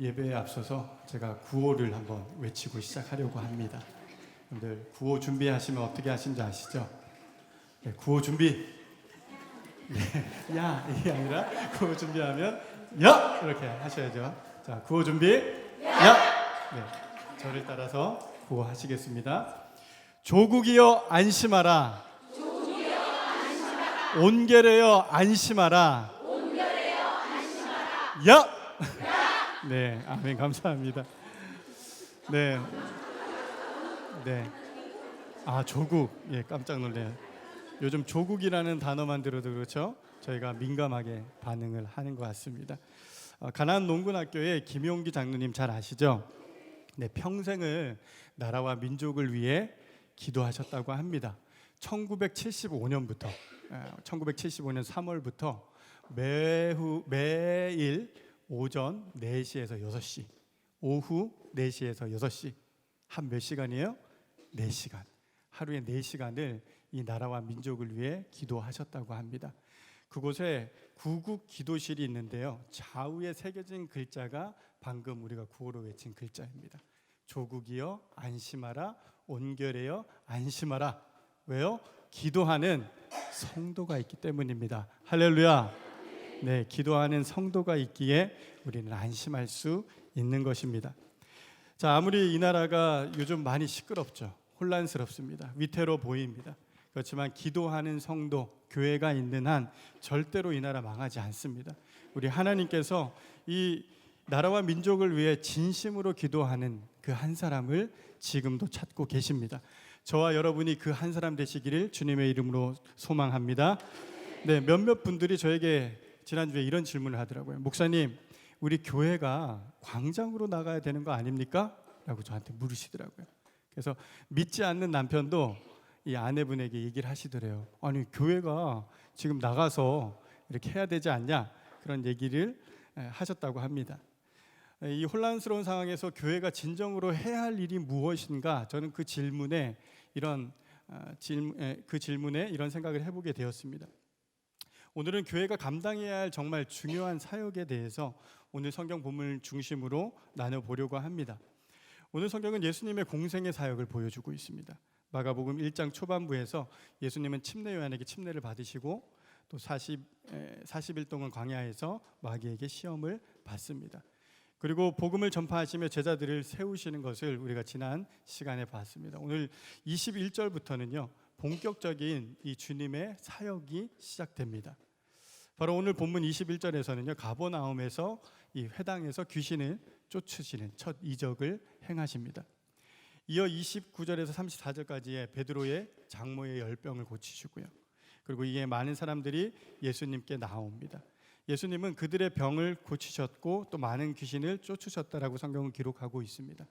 예배에 앞서서 제가 구호를 한번 외치고 시작하려고 합니다. 여러분들 구호 준비하시면 어떻게 하신지 아시죠? 네, 구호 준비. 네, 야 이게 아니라 구호 준비하면 야 이렇게 하셔야죠. 자, 구호 준비. 야. 네, 저를 따라서 구호하시겠습니다. 조국이여 안심하라. 조국이여 안심하라. 온결하여 안심하라. 온결하여 안심하라. 야. 네, 아멘. 감사합니다. 네, 네. 아, 조국. 예, 깜짝 놀래요. 요즘 조국이라는 단어만 들어도 그렇죠. 저희가 민감하게 반응을 하는 것 같습니다. 가나안 농군학교의 김용기 장로님 잘 아시죠? 네, 평생을 나라와 민족을 위해 기도하셨다고 합니다. 1975년부터 1975년 3월부터 매일 오전 4시에서 6시, 오후 4시에서 6시, 한 몇 시간이에요? 4시간. 하루에 4시간을 이 나라와 민족을 위해 기도하셨다고 합니다. 그곳에 구국 기도실이 있는데요. 좌우에 새겨진 글자가 방금 우리가 구호로 외친 글자입니다. 조국이여 안심하라, 온결하여 안심하라. 왜요? 기도하는 성도가 있기 때문입니다. 할렐루야. 네, 기도하는 성도가 있기에 우리는 안심할 수 있는 것입니다. 자, 아무리 이 나라가 요즘 많이 시끄럽죠. 혼란스럽습니다. 위태로워 보입니다. 그렇지만 기도하는 성도, 교회가 있는 한 절대로 이 나라 망하지 않습니다. 우리 하나님께서 이 나라와 민족을 위해 진심으로 기도하는 그 한 사람을 지금도 찾고 계십니다. 저와 여러분이 그 한 사람 되시기를 주님의 이름으로 소망합니다. 네, 몇몇 분들이 저에게 지난주에 이런 질문을 하더라고요. 목사님, 우리 교회가 광장으로 나가야 되는 거 아닙니까? 라고 저한테 물으시더라고요. 그래서 믿지 않는 남편도 이 아내분에게 얘기를 하시더래요. 아니, 교회가 지금 나가서 이렇게 해야 되지 않냐? 그런 얘기를 하셨다고 합니다. 이 혼란스러운 상황에서 교회가 진정으로 해야 할 일이 무엇인가? 저는 그 질문에 이런 생각을 해보게 되었습니다. 오늘은 교회가 감당해야 할 정말 중요한 사역에 대해서 오늘 성경 본문을 중심으로 나눠보려고 합니다. 오늘 성경은 예수님의 공생의 사역을 보여주고 있습니다. 마가복음 1장 초반부에서 예수님은 침례 요한에게 침례를 받으시고 또 40일 동안 광야에서 마귀에게 시험을 받습니다. 그리고 복음을 전파하시며 제자들을 세우시는 것을 우리가 지난 시간에 봤습니다. 오늘 21절부터는요, 본격적인 이 주님의 사역이 시작됩니다. 바로 오늘 본문 21절에서는요, 가버나움에서 이 회당에서 귀신을 쫓으시는 첫 이적을 행하십니다. 이어 29절에서 34절까지의 베드로의 장모의 열병을 고치시고요. 그리고 이에 많은 사람들이 예수님께 나옵니다. 예수님은 그들의 병을 고치셨고 또 많은 귀신을 쫓으셨다라고 성경은 기록하고 있습니다.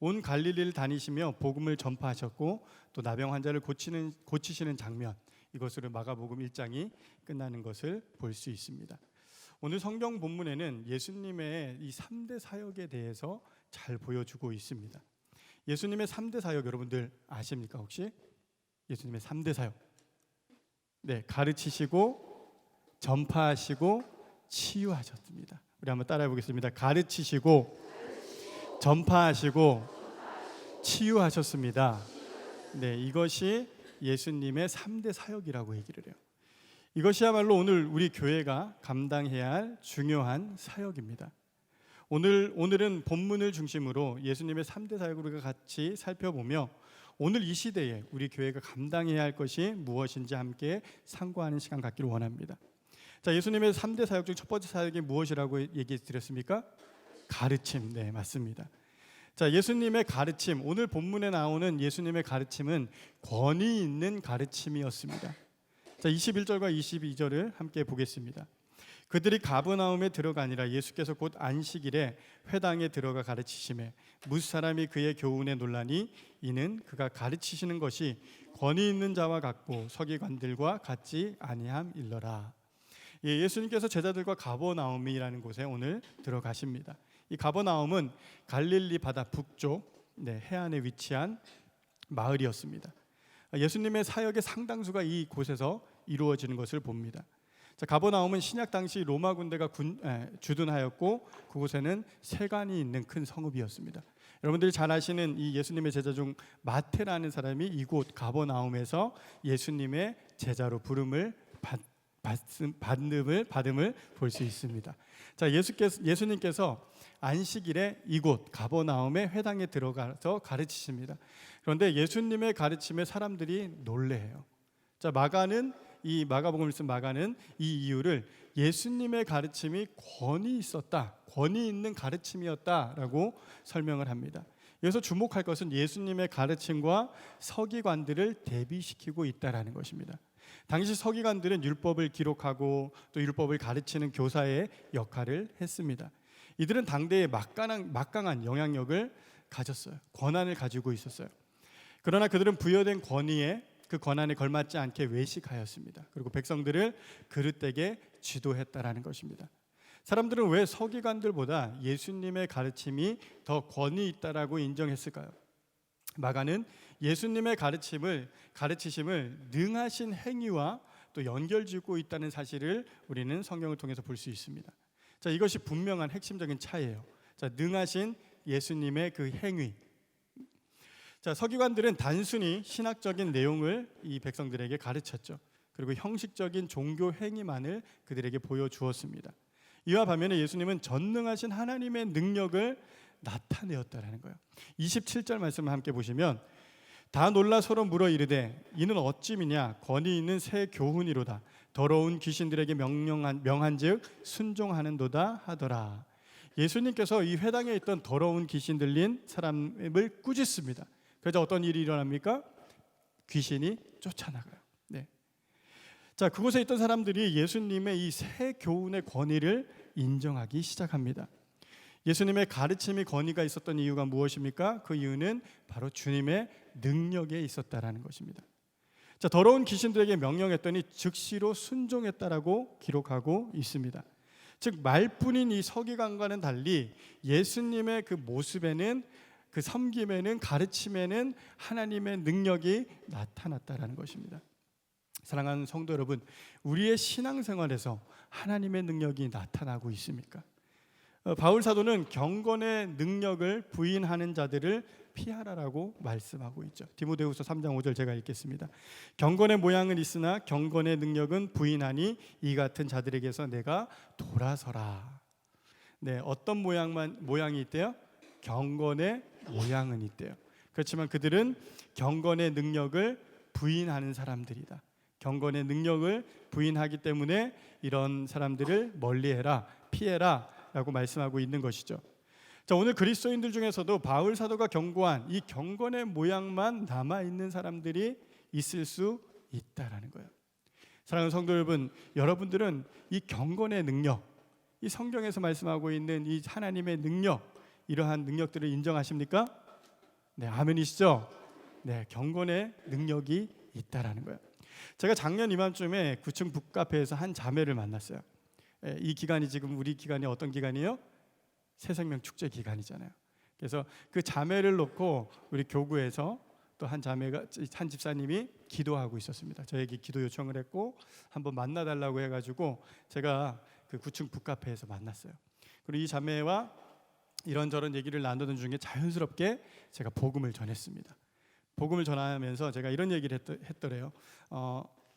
온 갈릴리를 다니시며 복음을 전파하셨고 또 나병 환자를 고치시는 장면, 이것으로 마가복음 1장이 끝나는 것을 볼 수 있습니다. 오늘 성경 본문에는 예수님의 이 3대 사역에 대해서 잘 보여주고 있습니다. 예수님의 3대 사역 여러분들 아십니까 혹시? 예수님의 3대 사역. 네, 가르치시고 전파하시고 치유하셨습니다. 우리 한번 따라해 보겠습니다. 가르치시고 전파하시고 치유하셨습니다. 네, 이것이 예수님의 3대 사역이라고 얘기를 해요. 이것이야말로 오늘 우리 교회가 감당해야 할 중요한 사역입니다. 오늘은 본문을 중심으로 예수님의 3대 사역을 우리가 같이 살펴보며 오늘 이 시대에 우리 교회가 감당해야 할 것이 무엇인지 함께 상고하는 시간 갖기를 원합니다. 자, 예수님의 3대 사역 중 첫 번째 사역이 무엇이라고 얘기 드렸습니까? 가르침. 네, 맞습니다. 자, 예수님의 가르침, 오늘 본문에 나오는 예수님의 가르침은 권위 있는 가르침이었습니다. 자, 21절과 22절을 함께 보겠습니다. 그들이 가버나움에 들어가니라 예수께서 곧 안식일에 회당에 들어가 가르치시매 무사람이 그의 교훈에 놀라니 이는 그가 가르치시는 것이 권위 있는 자와 같고 서기관들과 같지 아니함일러라. 예수님께서 제자들과 가버나움이라는 곳에 오늘 들어가십니다. 이 가버나움은 갈릴리 바다 북쪽 해안에 위치한 마을이었습니다. 예수님의 사역의 상당수가 이 곳에서 이루어지는 것을 봅니다. 자, 가버나움은 신약 당시 로마 군대가 주둔하였고 그곳에는 세관이 있는 큰 성읍이었습니다. 여러분들이 잘 아시는 이 예수님의 제자 중 마태라는 사람이 이곳 가버나움에서 예수님의 제자로 부름을 받음을 볼 수 있습니다. 자, 예수님께서 안식일에 이곳 가버나움의 회당에 들어가서 가르치십니다. 그런데 예수님의 가르침에 사람들이 놀래해요. 자, 마가복음을 쓴 마가는 이 이유를 예수님의 가르침이 권위 있었다, 권위 있는 가르침이었다라고 설명을 합니다. 여기서 주목할 것은 예수님의 가르침과 서기관들을 대비시키고 있다라는 것입니다. 당시 서기관들은 율법을 기록하고 또 율법을 가르치는 교사의 역할을 했습니다. 이들은 당대에 막강한 영향력을 가졌어요. 권한을 가지고 있었어요. 그러나 그들은 부여된 그 권한에 걸맞지 않게 외식하였습니다. 그리고 백성들을 그릇되게 지도했다라는 것입니다. 사람들은 왜 서기관들보다 예수님의 가르침이 더 권위 있다라고 인정했을까요? 마가는 예수님의 가르치심을 능하신 행위와 또 연결짓고 있다는 사실을 우리는 성경을 통해서 볼 수 있습니다. 자, 이것이 분명한 핵심적인 차이예요. 자, 능하신 예수님의 그 행위. 자, 서기관들은 단순히 신학적인 내용을 이 백성들에게 가르쳤죠. 그리고 형식적인 종교 행위만을 그들에게 보여주었습니다. 이와 반면에 예수님은 전능하신 하나님의 능력을 나타내었다라는 거예요. 27절 말씀을 함께 보시면 다 놀라 서로 물어 이르되 이는 어찌미냐 권위 있는 새 교훈이로다 더러운 귀신들에게 명한즉 순종하는도다 하더라. 예수님께서 이 회당에 있던 더러운 귀신 들린 사람을 꾸짖습니다. 그래서 어떤 일이 일어납니까? 귀신이 쫓아나가요. 네. 자, 그곳에 있던 사람들이 예수님의 이 새 교훈의 권위를 인정하기 시작합니다. 예수님의 가르침이 권위가 있었던 이유가 무엇입니까? 그 이유는 바로 주님의 능력에 있었다라는 것입니다. 자, 더러운 귀신들에게 명령했더니 즉시로 순종했다라고 기록하고 있습니다. 즉 말뿐인 이 서기관과는 달리 예수님의 그 모습에는 그 섬김에는 가르침에는 하나님의 능력이 나타났다라는 것입니다. 사랑하는 성도 여러분, 우리의 신앙생활에서 하나님의 능력이 나타나고 있습니까? 바울 사도는 경건의 능력을 부인하는 자들을 피하라라고 말씀하고 있죠. 디모데후서 3장 5절 제가 읽겠습니다. 경건의 모양은 있으나 경건의 능력은 부인하니 이 같은 자들에게서 내가 돌아서라. 네, 어떤 모양이 있대요? 경건의 모양은 있대요. 그렇지만 그들은 경건의 능력을 부인하는 사람들이다. 경건의 능력을 부인하기 때문에 이런 사람들을 멀리해라, 피해라 라고 말씀하고 있는 것이죠. 자, 오늘 그리스도인들 중에서도 바울 사도가 경고한 이 경건의 모양만 남아있는 사람들이 있을 수 있다라는 거예요. 사랑하는 성도 여러분, 여러분들은 이 경건의 능력, 이 성경에서 말씀하고 있는 이 하나님의 능력, 이러한 능력들을 인정하십니까? 네, 아멘이시죠? 네, 경건의 능력이 있다라는 거예요. 제가 작년 이맘쯤에 구층 북카페에서 한 자매를 만났어요. 이 기간이 지금 우리 기간이 어떤 기간이에요? 새생명 축제 기간이잖아요. 그래서 그 자매를 놓고 우리 교구에서 또 한 집사님이 기도하고 있었습니다. 저에게 기도 요청을 했고 한번 만나달라고 해가지고 제가 그 구층 북카페에서 만났어요. 그리고 이 자매와 이런저런 얘기를 나누던 중에 자연스럽게 제가 복음을 전했습니다. 복음을 전하면서 제가 이런 얘기를 했더래요.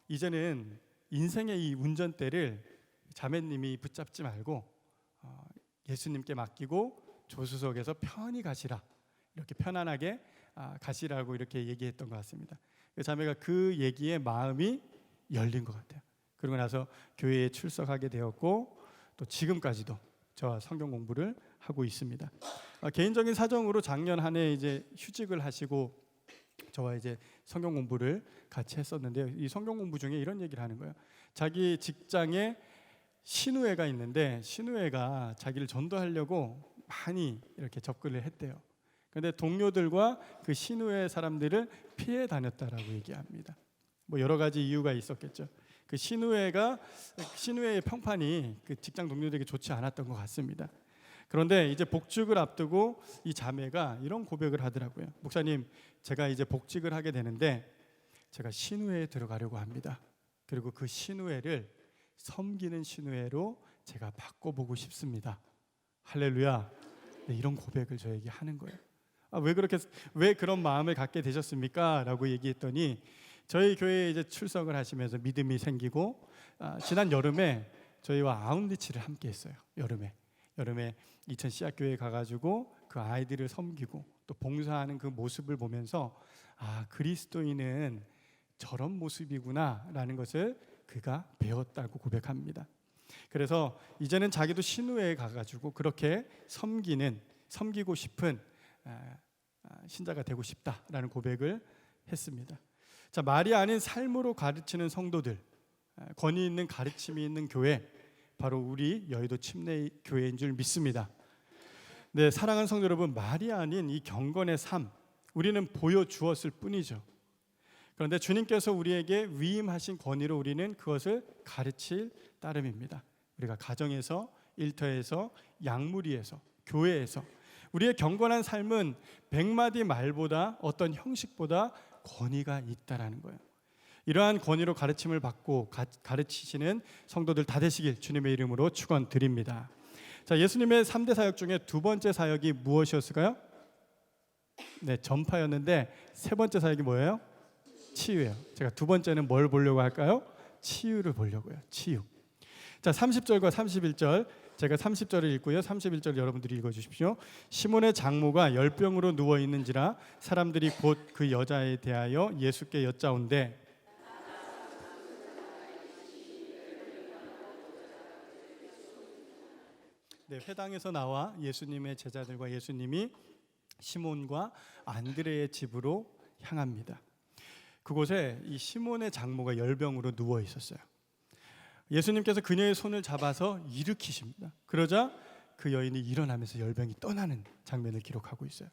이제는 인생의 이 운전대를 자매님이 붙잡지 말고 예수님께 맡기고 조수석에서 편히 가시라, 이렇게 편안하게 가시라고 이렇게 얘기했던 것 같습니다. 자매가 그 얘기에 마음이 열린 것 같아요. 그러고 나서 교회에 출석하게 되었고 또 지금까지도 저와 성경 공부를 하고 있습니다. 개인적인 사정으로 작년 한 해 이제 휴직을 하시고 저와 이제 성경 공부를 같이 했었는데요. 이 성경 공부 중에 이런 얘기를 하는 거예요. 자기 직장에 신우회가 있는데 신우회가 자기를 전도하려고 많이 이렇게 접근을 했대요. 그런데 동료들과 그 신우회 사람들을 피해 다녔다라고 얘기합니다. 뭐 여러 가지 이유가 있었겠죠. 그 신우회의 평판이 그 직장 동료들에게 좋지 않았던 것 같습니다. 그런데 이제 복직을 앞두고 이 자매가 이런 고백을 하더라고요. 목사님, 제가 이제 복직을 하게 되는데 제가 신우회에 들어가려고 합니다. 그리고 그 신우회를 섬기는 신우회로 제가 바꿔보고 싶습니다. 할렐루야. 네, 이런 고백을 저에게 하는 거예요. 왜 그런 마음을 갖게 되셨습니까? 라고 얘기했더니 저희 교회에 이제 출석을 하시면서 믿음이 생기고 지난 여름에 저희와 아웃리치를 함께 했어요. 여름에 이천 씨앗교회에 가가지고 그 아이들을 섬기고 또 봉사하는 그 모습을 보면서 그리스도인은 저런 모습이구나라는 것을 그가 배웠다고 고백합니다. 그래서 이제는 자기도 신우회에 가가지고 그렇게 섬기고 싶은 신자가 되고 싶다라는 고백을 했습니다. 자, 말이 아닌 삶으로 가르치는 성도들, 권위 있는 가르침이 있는 교회, 바로 우리 여의도 침례 교회인 줄 믿습니다. 네, 사랑하는 성도 여러분, 말이 아닌 이 경건의 삶, 우리는 보여주었을 뿐이죠. 그런데 주님께서 우리에게 위임하신 권위로 우리는 그것을 가르칠 따름입니다. 우리가 가정에서, 일터에서, 양무리에서, 교회에서 우리의 경건한 삶은 100마디 말보다 어떤 형식보다 권위가 있다라는 거예요. 이러한 권위로 가르침을 받고 가르치시는 성도들 다 되시길 주님의 이름으로 축원드립니다. 자, 예수님의 3대 사역 중에 두 번째 사역이 무엇이었을까요? 네, 전파였는데 세 번째 사역이 뭐예요? 치유예요. 제가 두 번째는 뭘 보려고 할까요? 치유를 보려고요. 치유. 자, 30절과 31절, 제가 30절을 읽고요. 31절 여러분들이 읽어주십시오. 시몬의 장모가 열병으로 누워 있는지라 사람들이 곧 그 여자에 대하여 예수께 여짜온대. 네, 회당에서 나와 예수님의 제자들과 예수님이 시몬과 안드레의 집으로 향합니다. 그곳에 이 시몬의 장모가 열병으로 누워 있었어요. 예수님께서 그녀의 손을 잡아서 일으키십니다. 그러자 그 여인이 일어나면서 열병이 떠나는 장면을 기록하고 있어요.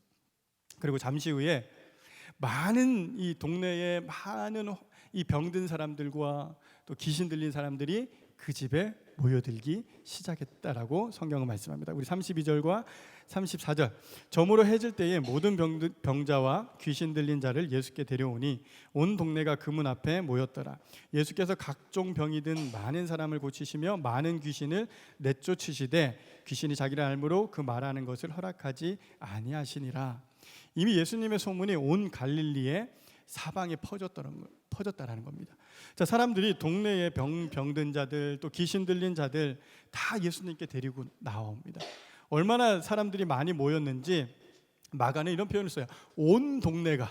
그리고 잠시 후에 많은 이 동네에 많은 이 병든 사람들과 또 귀신 들린 사람들이 그 집에 모여들기 시작했다라고 성경은 말씀합니다. 우리 32절과 34절. 저물어 해질 때에 모든 병자와 귀신 들린 자를 예수께 데려오니 온 동네가 그 문 앞에 모였더라. 예수께서 각종 병이 든 많은 사람을 고치시며 많은 귀신을 내쫓으시되 귀신이 자기를 알므로 그 말하는 것을 허락하지 아니하시니라. 이미 예수님의 소문이 온 갈릴리에 사방에 퍼졌다라는 겁니다. 자, 사람들이 동네에 병든 자들 또 귀신 들린 자들 다 예수님께 데리고 나옵니다. 얼마나 사람들이 많이 모였는지 마가는 이런 표현을 써요. 온 동네가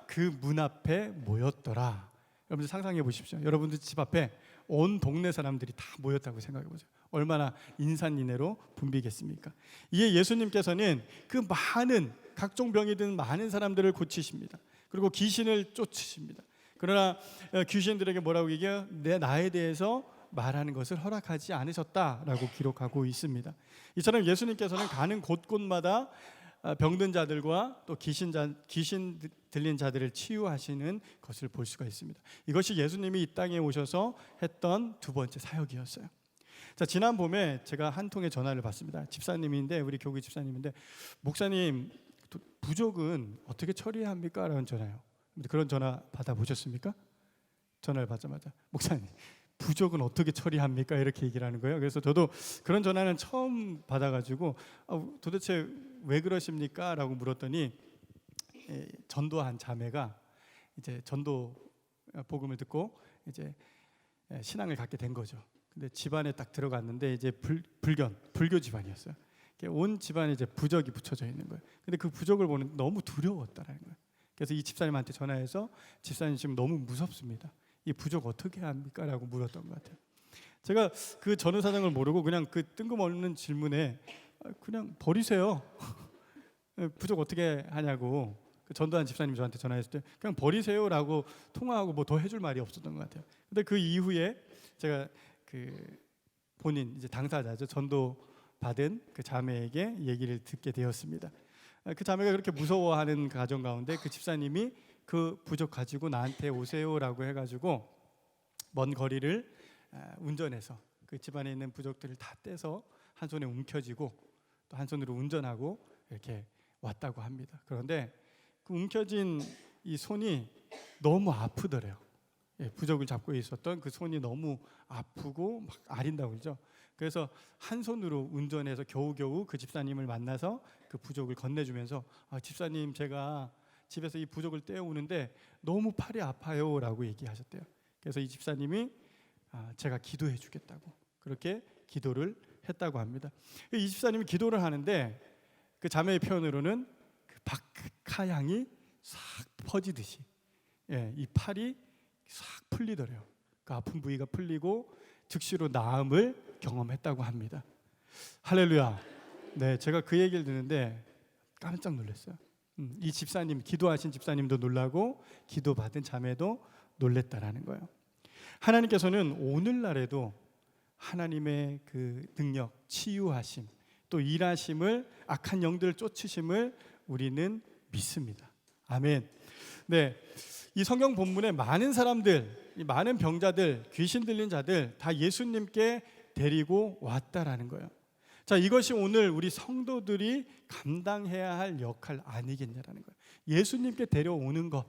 그 문 앞에 모였더라. 여러분들 상상해 보십시오. 여러분들 집 앞에 온 동네 사람들이 다 모였다고 생각해 보세요. 얼마나 인산인해로 붐비겠습니까? 이에 예수님께서는 그 많은 각종 병이 든 많은 사람들을 고치십니다. 그리고 귀신을 쫓으십니다. 그러나 귀신들에게 뭐라고 얘기해요? 나에 대해서 말하는 것을 허락하지 않으셨다라고 기록하고 있습니다. 이처럼 예수님께서는 가는 곳곳마다 병든 자들과 또 귀신 들린 자들을 치유하시는 것을 볼 수가 있습니다. 이것이 예수님이 이 땅에 오셔서 했던 두 번째 사역이었어요. 자, 지난 봄에 제가 한 통의 전화를 받습니다. 집사님인데, 우리 교회 집사님인데, 목사님 부족은 어떻게 처리합니까? 라는 전화요. 그런 전화 받아보셨습니까? 전화를 받자마자 목사님 부족은 어떻게 처리합니까? 이렇게 얘기를 하는 거예요. 그래서 저도 그런 전화는 처음 받아가지고 도대체 왜 그러십니까? 라고 물었더니 전도한 자매가 이제 전도 복음을 듣고 이제 신앙을 갖게 된 거죠. 근데 집안에 딱 들어갔는데 이제 불교 집안이었어요. 온 집안에 이제 부적이 붙여져 있는 거예요. 근데 그 부적을 보는 너무 두려웠다라는 거예요. 그래서 이 집사님한테 전화해서 집사님 지금 너무 무섭습니다. 이 부적 어떻게 합니까? 라고 물었던 것 같아요. 제가 그 전후 사정을 모르고 그냥 그 뜬금없는 질문에 그냥 버리세요. 부적 어떻게 하냐고 그 전도한 집사님이 저한테 전화했을 때 그냥 버리세요라고 통화하고 뭐 더 해줄 말이 없었던 것 같아요. 근데 그 이후에 제가 그 본인 이제 당사자죠, 전도 받은 그 자매에게 얘기를 듣게 되었습니다. 그 자매가 그렇게 무서워하는 가정 가운데 그 집사님이 그 부적 가지고 나한테 오세요라고 해가지고 먼 거리를 운전해서 그 집안에 있는 부적들을 다 떼서 한 손에 움켜쥐고 또 한 손으로 운전하고 이렇게 왔다고 합니다. 그런데 그 움켜진 이 손이 너무 아프더래요. 부적을 잡고 있었던 그 손이 너무 아프고 막 아린다고 그러죠. 그래서 한 손으로 운전해서 겨우겨우 그 집사님을 만나서 그 부적을 건네주면서 집사님, 제가 집에서 이 부적을 떼어오는데 너무 팔이 아파요 라고 얘기하셨대요. 그래서 이 집사님이 제가 기도해 주겠다고 그렇게 기도를 했다고 합니다. 이 집사님이 기도를 하는데 그 자매의 표현으로는 그 박하향이 싹 퍼지듯이 이 팔이 싹 풀리더래요. 그 아픈 부위가 풀리고 즉시로 나음을 경험했다고 합니다. 할렐루야. 네, 제가 그 얘기를 듣는데 깜짝 놀랐어요. 이 집사님, 기도하신 집사님도 놀라고 기도받은 자매도 놀랬다라는 거예요. 하나님께서는 오늘날에도 하나님의 그 능력, 치유하심, 또 일하심을, 악한 영들을 쫓으심을 우리는 믿습니다. 아멘. 네, 이 성경 본문에 많은 사람들, 이 많은 병자들, 귀신 들린 자들 다 예수님께 데리고 왔다라는 거예요. 자, 이것이 오늘 우리 성도들이 감당해야 할 역할 아니겠냐라는 거예요. 예수님께 데려오는 것,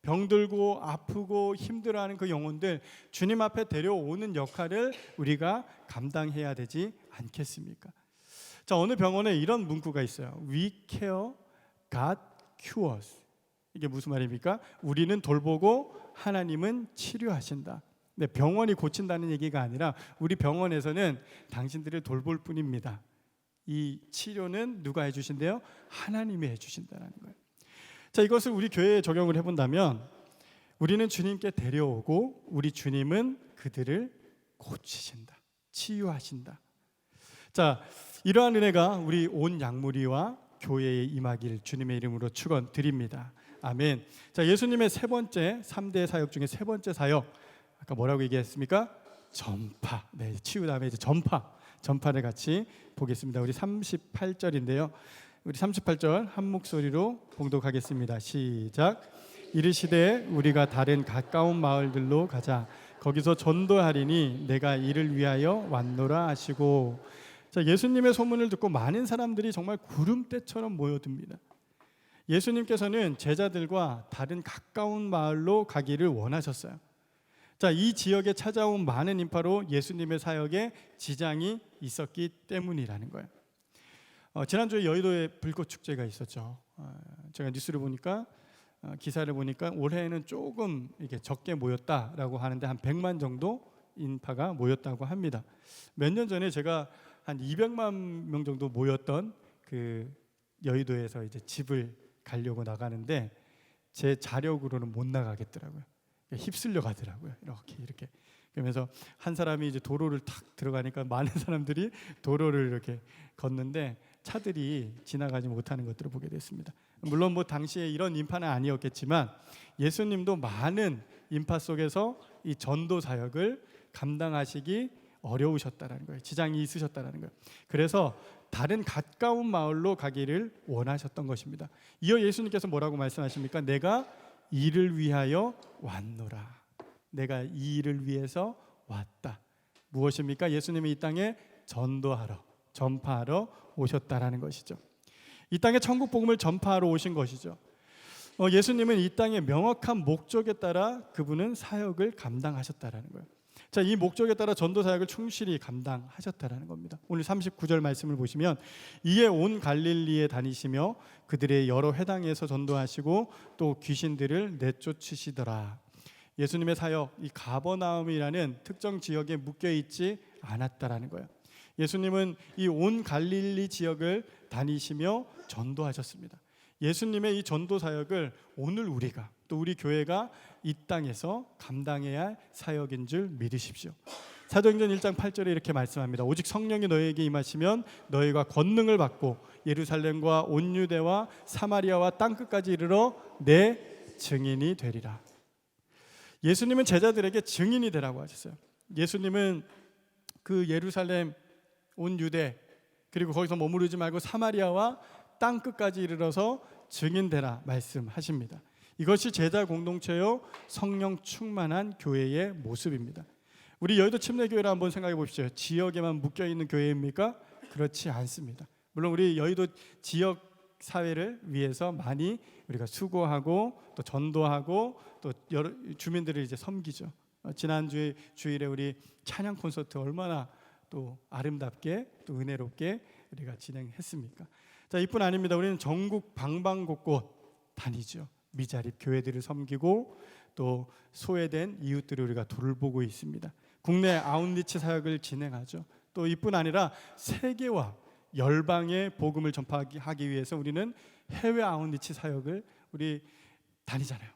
병들고 아프고 힘들어하는 그 영혼들 주님 앞에 데려오는 역할을 우리가 감당해야 되지 않겠습니까? 자, 어느 병원에 이런 문구가 있어요. We care, God cures. 이게 무슨 말입니까? 우리는 돌보고 하나님은 치료하신다. 네, 병원이 고친다는 얘기가 아니라 우리 병원에서는 당신들을 돌볼 뿐입니다. 이 치료는 누가 해주신대요? 하나님이 해주신다는 거예요. 자, 이것을 우리 교회에 적용을 해본다면 우리는 주님께 데려오고 우리 주님은 그들을 고치신다, 치유하신다. 자, 이러한 은혜가 우리 온 양무리와 교회에 임하길 주님의 이름으로 축원드립니다. 아멘. 자, 예수님의 세 번째 3대 사역 중에 세 번째 사역, 아까 뭐라고 얘기했습니까? 전파. 네, 치유 다음에 이제 전파를 같이 보겠습니다. 우리 38절인데요. 우리 38절 한 목소리로 봉독하겠습니다. 시작. 이르시되 우리가 다른 가까운 마을들로 가자. 거기서 전도하리니 내가 이를 위하여 왔노라 하시고. 자, 예수님의 소문을 듣고 많은 사람들이 정말 구름대처럼 모여듭니다. 예수님께서는 제자들과 다른 가까운 마을로 가기를 원하셨어요. 자, 이 지역에 찾아온 많은 인파로 예수님의 사역에 지장이 있었기 때문이라는 거예요. 지난주에 여의도에 불꽃 축제가 있었죠. 제가 뉴스를 보니까 기사를 보니까 올해는 조금 이게 적게 모였다라고 하는데 한 100만 정도 인파가 모였다고 합니다. 몇 년 전에 제가 한 200만 명 정도 모였던 그 여의도에서 이제 집을 가려고 나가는데 제 자력으로는 못 나가겠더라고요. 휩쓸려 가더라고요. 이렇게 그러면서 한 사람이 이제 도로를 탁 들어가니까 많은 사람들이 도로를 이렇게 걷는데 차들이 지나가지 못하는 것들을 보게 됐습니다. 물론 뭐 당시에 이런 인파는 아니었겠지만 예수님도 많은 인파 속에서 이 전도 사역을 감당하시기 어려우셨다라는 거예요. 지장이 있으셨다라는 거예요. 그래서 다른 가까운 마을로 가기를 원하셨던 것입니다. 이어 예수님께서 뭐라고 말씀하십니까? 내가 이를 위하여 왔노라. 내가 이 일을 위해서 왔다. 무엇입니까? 예수님이 이 땅에 전도하러, 전파하러 오셨다라는 것이죠. 이 땅에 천국 복음을 전파하러 오신 것이죠. 예수님은 이 땅의 명확한 목적에 따라 그분은 사역을 감당하셨다라는 거예요. 자, 이 목적에 따라 전도 사역을 충실히 감당하셨다라는 겁니다. 오늘 39절 말씀을 보시면 이에 온 갈릴리에 다니시며 그들의 여러 회당에서 전도하시고 또 귀신들을 내쫓으시더라. 예수님의 사역, 이 가버나움이라는 특정 지역에 묶여 있지 않았다라는 거예요. 예수님은 이 온 갈릴리 지역을 다니시며 전도하셨습니다. 예수님의 이 전도 사역을 오늘 우리가 또 우리 교회가 이 땅에서 감당해야 할 사역인 줄 믿으십시오. 사도행전 1장 8절에 이렇게 말씀합니다. 오직 성령이 너희에게 임하시면 너희가 권능을 받고 예루살렘과 온 유대와 사마리아와 땅끝까지 이르러 내 증인이 되리라. 예수님은 제자들에게 증인이 되라고 하셨어요. 예수님은 그 예루살렘, 온 유대, 그리고 거기서 머무르지 말고 사마리아와 땅끝까지 이르러서 증인되라 말씀하십니다. 이것이 제자 공동체요 성령 충만한 교회의 모습입니다. 우리 여의도 침례교회를 한번 생각해 보십시오. 지역에만 묶여 있는 교회입니까? 그렇지 않습니다. 물론 우리 여의도 지역 사회를 위해서 많이 우리가 수고하고 또 전도하고 또 또 여러 주민들을 이제 섬기죠. 지난 주일에 우리 찬양 콘서트 얼마나 또 아름답게 또 은혜롭게 우리가 진행했습니까? 자, 이뿐 아닙니다. 우리는 전국 방방곳곳 다니죠. 미자립 교회들을 섬기고 또 소외된 이웃들을 우리가 돌보고 있습니다. 국내 아웃리치 사역을 진행하죠. 또 이뿐 아니라 세계와 열방의 복음을 전파하기 위해서 우리는 해외 아웃리치 사역을 우리 다니잖아요.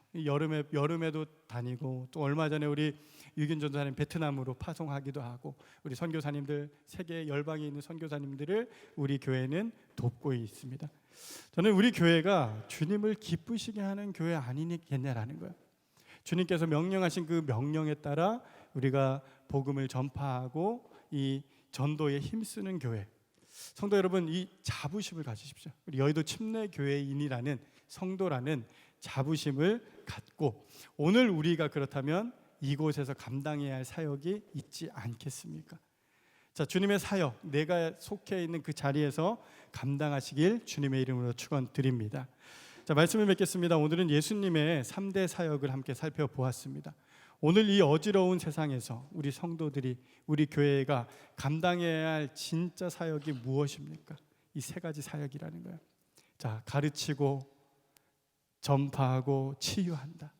여름에도 다니고 또 얼마 전에 우리 유균 전도사님 베트남으로 파송하기도 하고 우리 선교사님들 세계 열방에 있는 선교사님들을 우리 교회는 돕고 있습니다. 저는 우리 교회가 주님을 기쁘시게 하는 교회 아니겠냐라는 거예요. 주님께서 명령하신 그 명령에 따라 우리가 복음을 전파하고 이 전도에 힘쓰는 교회. 성도 여러분, 이 자부심을 가지십시오. 우리 여의도 침례교회인이라는 성도라는 자부심을 갖고 오늘 우리가 그렇다면 이곳에서 감당해야 할 사역이 있지 않겠습니까? 자, 주님의 사역, 내가 속해 있는 그 자리에서 감당하시길 주님의 이름으로 축원드립니다. 자, 말씀을 맺겠습니다. 오늘은 예수님의 3대 사역을 함께 살펴보았습니다. 오늘 이 어지러운 세상에서 우리 성도들이, 우리 교회가 감당해야 할 진짜 사역이 무엇입니까? 이 세 가지 사역이라는 거예요. 자, 가르치고 전파하고 치유한다.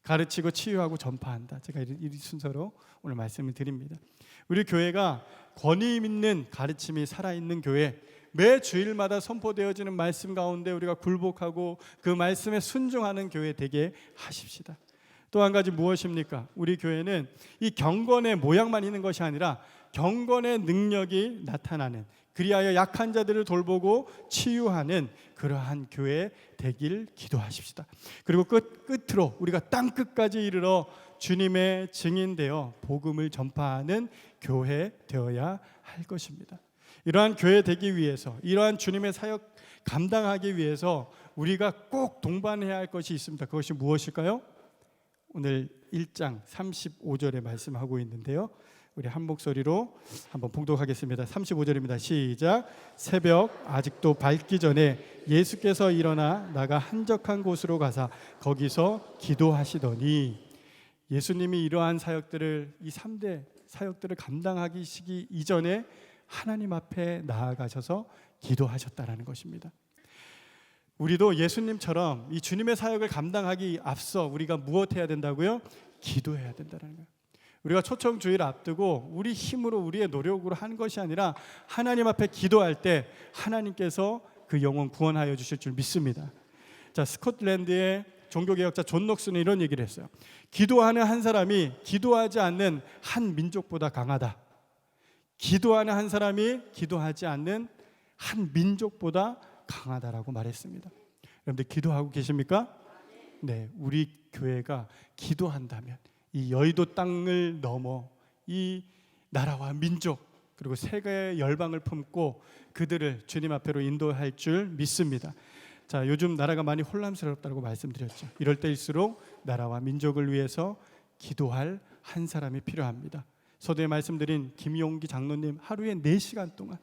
가르치고 치유하고 전파한다. 제가 이 순서로 오늘 말씀을 드립니다. 우리 교회가 권위 있는 가르침이 살아있는 교회, 매 주일마다 선포되어지는 말씀 가운데 우리가 굴복하고 그 말씀에 순종하는 교회 되게 하십시다. 또 한 가지 무엇입니까? 우리 교회는 이 경건의 모양만 있는 것이 아니라 경건의 능력이 나타나는, 그리하여 약한 자들을 돌보고 치유하는 그러한 교회 되길 기도하십시다. 그리고 끝으로 우리가 땅 끝까지 이르러 주님의 증인되어 복음을 전파하는 교회 되어야 할 것입니다. 이러한 교회 되기 위해서, 이러한 주님의 사역 감당하기 위해서 우리가 꼭 동반해야 할 것이 있습니다. 그것이 무엇일까요? 오늘 1장 35절에 말씀하고 있는데요. 우리 한 목소리로 한번 봉독하겠습니다. 35절입니다. 시작. 새벽 아직도 밝기 전에 예수께서 일어나 나가 한적한 곳으로 가사 거기서 기도하시더니, 예수님이 이러한 사역들을, 이 3대 사역들을 감당하시기 이전에 하나님 앞에 나아가셔서 기도하셨다라는 것입니다. 우리도 예수님처럼 이 주님의 사역을 감당하기 앞서 우리가 무엇 해야 된다고요? 기도해야 된다는 거예요. 우리가 초청 주일 앞두고 우리 힘으로 우리의 노력으로 하는 것이 아니라 하나님 앞에 기도할 때 하나님께서 그 영혼 구원하여 주실 줄 믿습니다. 자, 스코틀랜드의 종교개혁자 존 녹스는 이런 얘기를 했어요. 기도하는 한 사람이 기도하지 않는 한 민족보다 강하다. 기도하는 한 사람이 기도하지 않는 한 민족보다 강하다라고 말했습니다. 여러분들 기도하고 계십니까? 네, 우리 교회가 기도한다면 이 여의도 땅을 넘어 이 나라와 민족 그리고 세계의 열방을 품고 그들을 주님 앞으로 인도할 줄 믿습니다. 자, 요즘 나라가 많이 혼란스럽다고 말씀드렸죠. 이럴 때일수록 나라와 민족을 위해서 기도할 한 사람이 필요합니다. 서두에 말씀드린 김용기 장로님 하루에 4시간 동안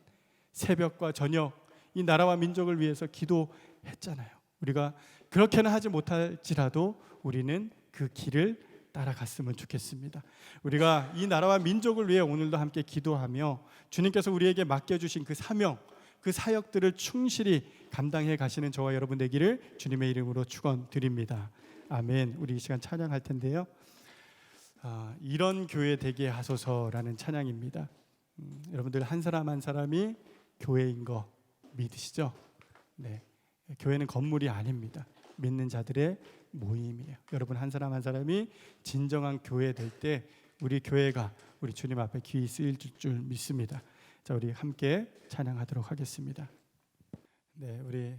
새벽과 저녁 이 나라와 민족을 위해서 기도했잖아요. 우리가 그렇게는 하지 못할지라도 우리는 그 길을 따라갔으면 좋겠습니다. 우리가 이 나라와 민족을 위해 오늘도 함께 기도하며 주님께서 우리에게 맡겨주신 그 사명, 그 사역들을 충실히 감당해 가시는 저와 여러분 되기를 주님의 이름으로 축원드립니다. 아멘. 우리 이 시간 찬양할 텐데요. 이런 교회 되게 하소서라는 찬양입니다. 여러분들 한 사람 한 사람이 교회인 거 믿으시죠? 네, 교회는 건물이 아닙니다. 믿는 자들의 모임이에요. 여러분 한 사람 한 사람이 진정한 교회 될 때 우리 교회가 우리 주님 앞에 귀히 쓰일 줄 믿습니다. 자, 우리 함께 찬양하도록 하겠습니다. 네, 우리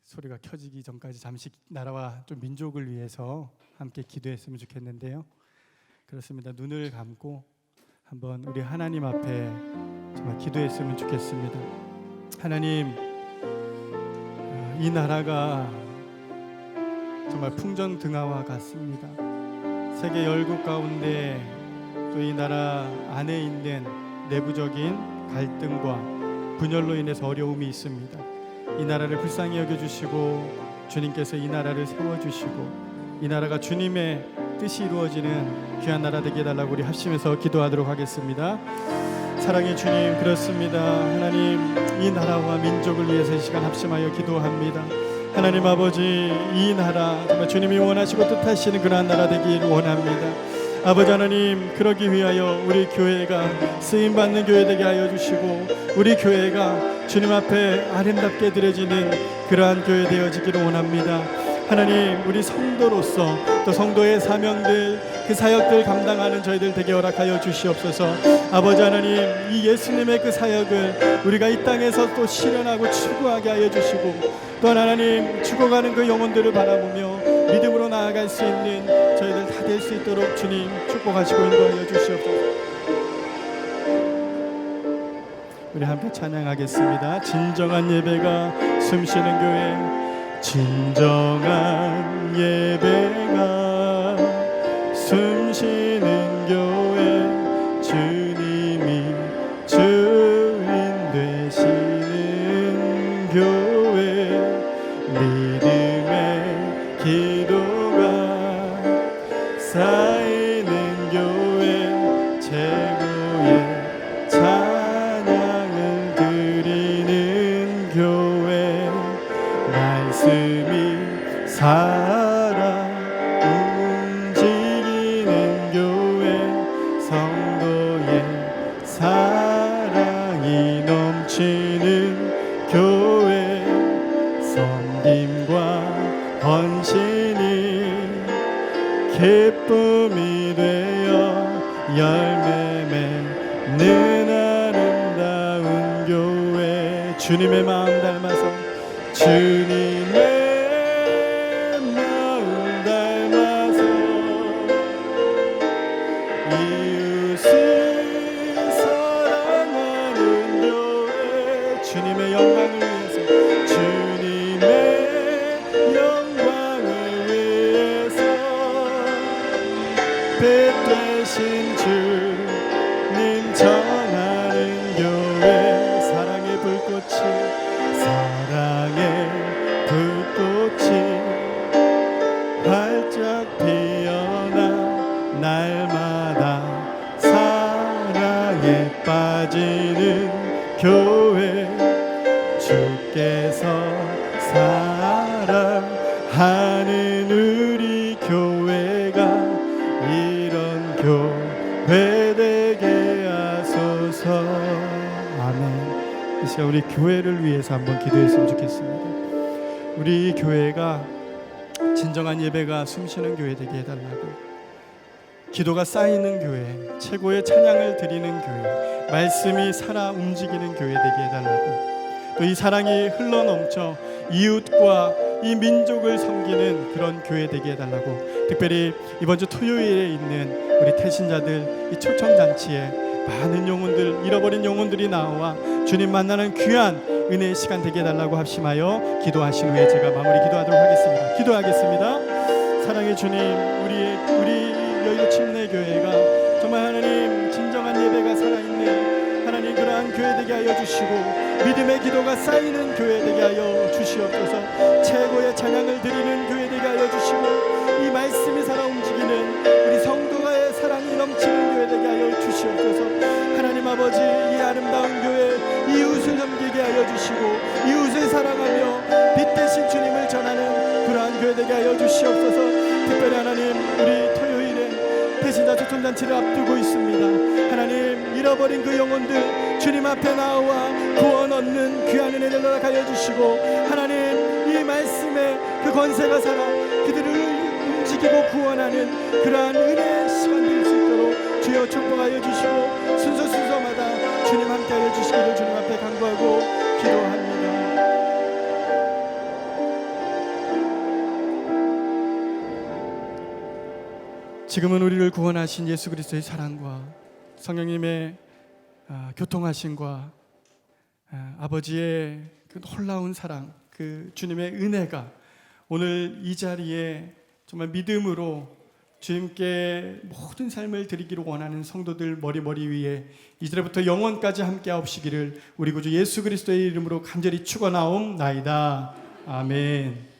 소리가 켜지기 전까지 잠시 나라와 좀 민족을 위해서 함께 기도했으면 좋겠는데요. 그렇습니다. 눈을 감고 한번 우리 하나님 앞에 정말 기도했으면 좋겠습니다. 하나님, 이 나라가 정말 풍전등화와 같습니다. 세계 열국 가운데 또 이 나라 안에 있는 내부적인 갈등과 분열로 인해서 어려움이 있습니다. 이 나라를 불쌍히 여겨주시고 주님께서 이 나라를 세워주시고 이 나라가 주님의 뜻이 이루어지는 귀한 나라 되게 해달라고 우리 합심해서 기도하도록 하겠습니다. 사랑의 주님, 그렇습니다. 하나님, 이 나라와 민족을 위해서 이 시간 합심하여 기도합니다. 하나님 아버지, 이 나라 정말 주님이 원하시고 뜻하시는 그러한 나라 되기를 원합니다. 아버지 하나님, 그러기 위하여 우리 교회가 쓰임받는 교회 되게 하여 주시고, 우리 교회가 주님 앞에 아름답게 드려지는 그러한 교회 되어지기를 원합니다. 하나님, 우리 성도로서 또 성도의 사명들, 그 사역들 감당하는 저희들 되게 허락하여 주시옵소서. 아버지 하나님, 이 예수님의 그 사역을 우리가 이 땅에서 또 실현하고 추구하게 하여 주시고, 또한 하나님, 죽어가는 그 영혼들을 바라보며 믿음으로 나아갈 수 있는 저희들 다 될 수 있도록 주님 축복하시고 인도하여 주시옵소서. 우리 함께 찬양하겠습니다. 진정한 예배가 숨쉬는 교회, 진정한 예배가 숨쉬는 교회, 주님이 주인 되시는 교회, 믿음의 기도가 쌓이는 교회, 최고의 찬양을 드리는 교회, 말씀이 살아 움직이는 교회, 성도의 사랑이 넘치는 교회, 섬김과 헌신이 기쁨이 되어 열매 맺는 아름다운 교회, 주님의 마음 닮아서, 주님의 마음 닮아서 이웃을 사랑하는 교회, 주님의 영광을 위해서, 주님의 영광을 위해서 빛 되신 주님 전하는 교회, 사랑의 불꽃이, 사랑의 불꽃이 활짝 피어나 날마다 사랑에 빠지는 교회, 주께서 사랑하는 우리 교회가 이런 교회 되게 하소서. 아멘. 이 시간 우리 교회를 위해서 한번 기도했으면 좋겠습니다. 우리 교회가 진정한 예배가 숨쉬는 교회 되게 해달라고, 기도가 쌓이는 교회, 최고의 찬양을 드리는 교회, 말씀이 살아 움직이는 교회 되게 해달라고, 또 이 사랑이 흘러넘쳐 이웃과 이 민족을 섬기는 그런 교회 되게 해달라고, 특별히 이번 주 토요일에 있는 우리 태신자들 이 초청잔치에 많은 영혼들, 잃어버린 영혼들이 나와 주님 만나는 귀한 은혜의 시간 되게 해달라고 합심하여 기도하신 후에 제가 마무리 기도하도록 하겠습니다. 기도하겠습니다. 사랑의 주님, 우리 여의도 침례교회가 정말 하나님 진정한 예배가 살아있는 하나님 그러한 교회 되게 하여 주시고, 믿음의 기도가 쌓이는 교회 되게 하여 주시옵소서. 최고의 찬양을 드리는 교회 되게 하여 주시고, 이 말씀이 살아 움직이는 우리 성도가의 사랑이 넘치는 교회 되게 하여 주시옵소서. 하나님 아버지, 이 아름다운 교회 이웃을 섬기게 하여 주시고, 이웃을 사랑하며 빛 대신 주님을 전하는 그러한 교회 되게 하여 주시옵소서. 특별히 하나님, 우리 토요일에 배신자 초청잔치를 앞두고 있습니다. 하나님, 잃어버린 그 영혼들 주님 앞에 나와 구원 얻는 귀한 은혜를 허락하여 주시고, 하나님 이 말씀에 그 권세가 살아 그들을 움직이고 구원하는 그러한 은혜의 시간 될 수 있도록 주여 축복하여 주시고, 순서마다 주님 함께하여 주시기를 주님 앞에 간구하고 기도합니다. 지금은 우리를 구원하신 예수 그리스도의 사랑과 성령님의 교통하심과 아버지의 그 놀라운 사랑, 그 주님의 은혜가 오늘 이 자리에 정말 믿음으로 주님께 모든 삶을 드리기를 원하는 성도들 머리 위에 이제부터 영원까지 함께 하옵시기를 우리 구주 예수 그리스도의 이름으로 간절히 축원하옵나이다. 아멘.